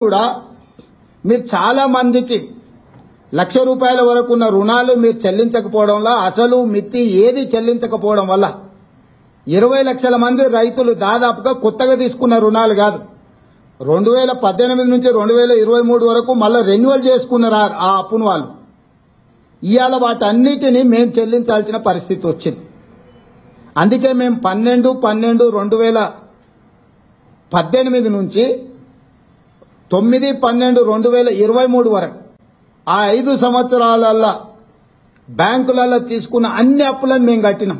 కూడా మీరు చాలా మందికి లక్ష రూపాయల వరకు ఉన్న రుణాలు మీరు చెల్లించకపోవడం వల్ల అసలు మితి ఏది చెల్లించకపోవడం వల్ల 20 లక్షల మంది రైతులు దాదాపుగా కొత్తగా తీసుకున్న రుణాలు కాదు 2018 నుంచి 2023 వరకు మళ్ళీ రెన్యువల్ చేసుకున్నారు ఆ అప్పును వాళ్ళు ఇయాల వాటన్నిటిని మేము చెల్లించాల్సిన పరిస్థితి వచ్చింది అందుకే మేము 12/12/2018 నుంచి 9/12/2023 వరకు ఆ 5 సంవత్సరాలలో బ్యాంకులలో తీసుకున్న అన్ని అప్పులను మేము కట్టినాం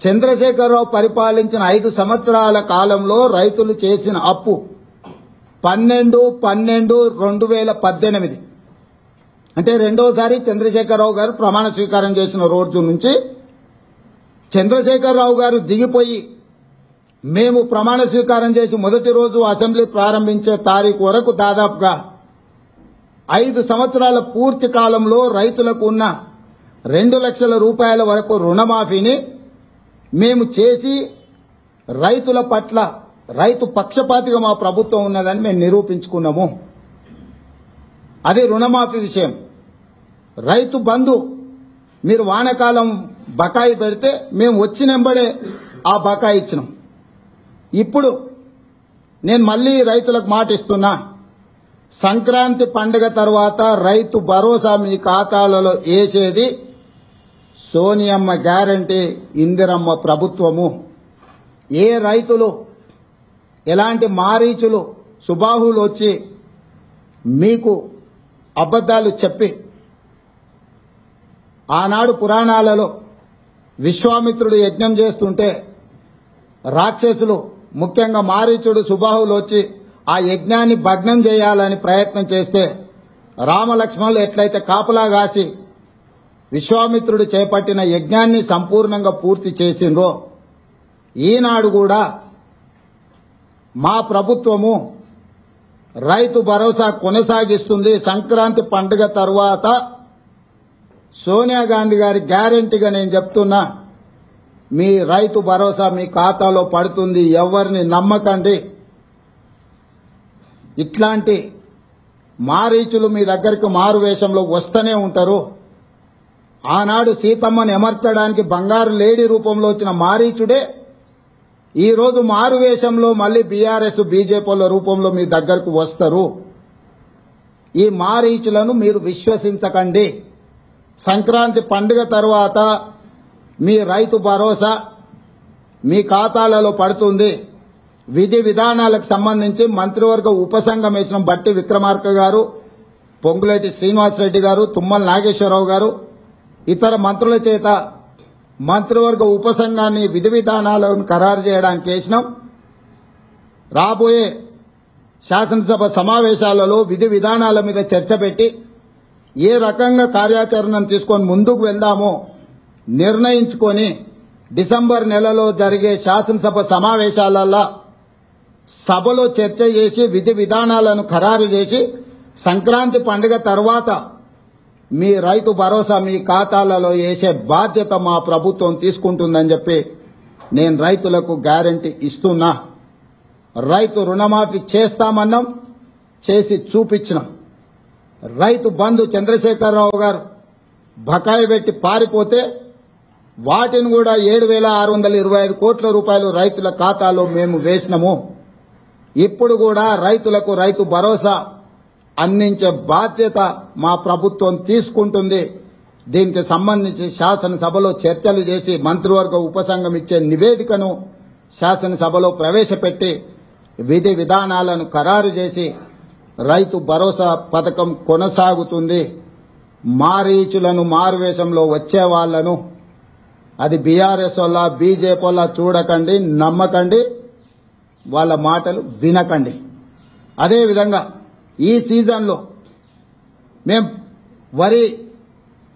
చంద్రశేఖరరావు పరిపాలించిన 5 సంవత్సరాల కాలంలో రైతులు చేసిన అప్పు 12/12/2018 అంటే రెండోసారి చంద్రశేఖరరావు గారు ప్రమాణ స్వీకారం చేసిన రోజు నుంచి చంద్రశేఖరరావు గారు దిగిపోయి మేము ప్రమాణ స్వీకారం చేసి మొదటి రోజు అసెంబ్లీ ప్రారంభించే తారీఖు వరకు దాదాపుగా 5 సంవత్సరాల పూర్తి కాలంలో రైతులకు ఉన్న 2 లక్షల రూపాయల వరకు రుణమాఫీని మేము చేసి రైతుల పట్ల రైతు పక్షపాతిగా మా ప్రభుత్వం ఉన్నదని మేము నిరూపించుకున్నాము అది రుణమాఫీ విషయం రైతు బంధు మీరు వానాకాలం బకాయి పెడితే మేము వచ్చినెంబడే ఆ బకాయి ఇచ్చినాం ఇప్పుడు నేను మళ్ళీ రైతులకు మాట ఇస్తున్నా సంక్రాంతి పండుగ తర్వాత రైతు భరోసా మీ ఖాతాలలో వేసేది సోనియమ్మ గ్యారంటీ ఇందిరమ్మ ప్రభుత్వము ఏ రైతులు ఎలాంటి మారీచులు సుబాహులు వచ్చి మీకు అబద్ధాలు చెప్పి ఆనాడు పురాణాలలో విశ్వామిత్రుడు యజ్ఞం చేస్తుంటే రాక్షసులు ముఖ్యంగా మారీచుడు సుబాహులు వచ్చి ఆ యజ్ఞాన్ని భగ్నం చేయాలని ప్రయత్నం చేస్తే రామలక్ష్మణులు ఎట్లయితే కాపలా కాసి విశ్వామిత్రుడు చేపట్టిన యజ్ఞాన్ని సంపూర్ణంగా పూర్తి చేసిండ్రో ఈనాడు కూడా మా ప్రభుత్వము రైతు భరోసా కొనసాగిస్తుంది సంక్రాంతి పండుగ తర్వాత సోనియా గాంధీ గారి గ్యారెంటీగా నేను చెప్తున్నా మీ రైతు భరోసా మీ ఖాతాలో పడుతుంది ఎవరిని నమ్మకండి ఇట్లాంటి మారీచులు మీ దగ్గరికి మారు వేషంలో వస్తూనే ఉంటారు ఆనాడు సీతమ్మను ఎమర్చడానికి బంగారు లేడీ రూపంలో వచ్చిన మారీచుడే ఈ రోజు మారు వేషంలో మళ్ళీ బీఆర్ఎస్ బీజేపీల రూపంలో మీ దగ్గరకు వస్తారు ఈ మారీచులను మీరు విశ్వసించకండి సంక్రాంతి పండుగ తర్వాత మీ రైతు భరోసా మీ ఖాతాలలో పడుతుంది విధి విధానాలకు సంబంధించి మంత్రివర్గ ఉపసంఘం వేసిన బట్టి విక్రమార్క గారు పొంగులేటి శ్రీనివాసరెడ్డి గారు తుమ్మల నాగేశ్వరరావు గారు ఇతర మంత్రుల చేత మంత్రివర్గ ఉపసంఘాన్ని విధి విధానాలను ఖరారు చేయడానికి వేసినాం రాబోయే శాసనసభ సమావేశాలలో విధి విధానాల మీద చర్చ పెట్టి ఏ రకంగా కార్యాచరణను తీసుకొని ముందుకు వెళ్దామో నిర్ణయించుకొని డిసెంబర్ నెలలో జరిగే శాసనసభ సమావేశాలలో సభలో చర్చ చేసి విధి విధానాలను ఖరారు చేసి సంక్రాంతి పండుగ తర్వాత మీ రైతు భరోసా మీ ఖాతాలలో వేసే బాధ్యత మా ప్రభుత్వం తీసుకుంటుందని చెప్పి నేను రైతులకు గ్యారెంటీ ఇస్తున్నా రైతు రుణమాఫీ చేస్తామన్నాం చేసి చూపించినాం రైతు బంధు చంద్రశేఖరరావు గారు బకాయి పెట్టి పారిపోతే వాటిని కూడా 7,625 కోట్ల రూపాయలు రైతుల ఖాతాలో మేము వేసినాము ఇప్పుడు కూడా రైతులకు రైతు భరోసా అందించే బాధ్యత మా ప్రభుత్వం తీసుకుంటుంది దీనికి సంబంధించి శాసనసభలో చర్చలు చేసి మంత్రివర్గ ఉపసంఘం ఇచ్చే నివేదికను శాసనసభలో ప్రవేశపెట్టి విధి విధానాలను ఖరారు చేసి రైతు భరోసా పథకం కొనసాగుతుంది మారీచులను మారువేషంలో వచ్చే వాళ్లను అది బీఆర్ఎస్ వల్ల బీజేపీ వల్ల చూడకండి నమ్మకండి వాళ్ళ మాటలు వినకండి అదేవిధంగా ఈ సీజన్లో మేం వరి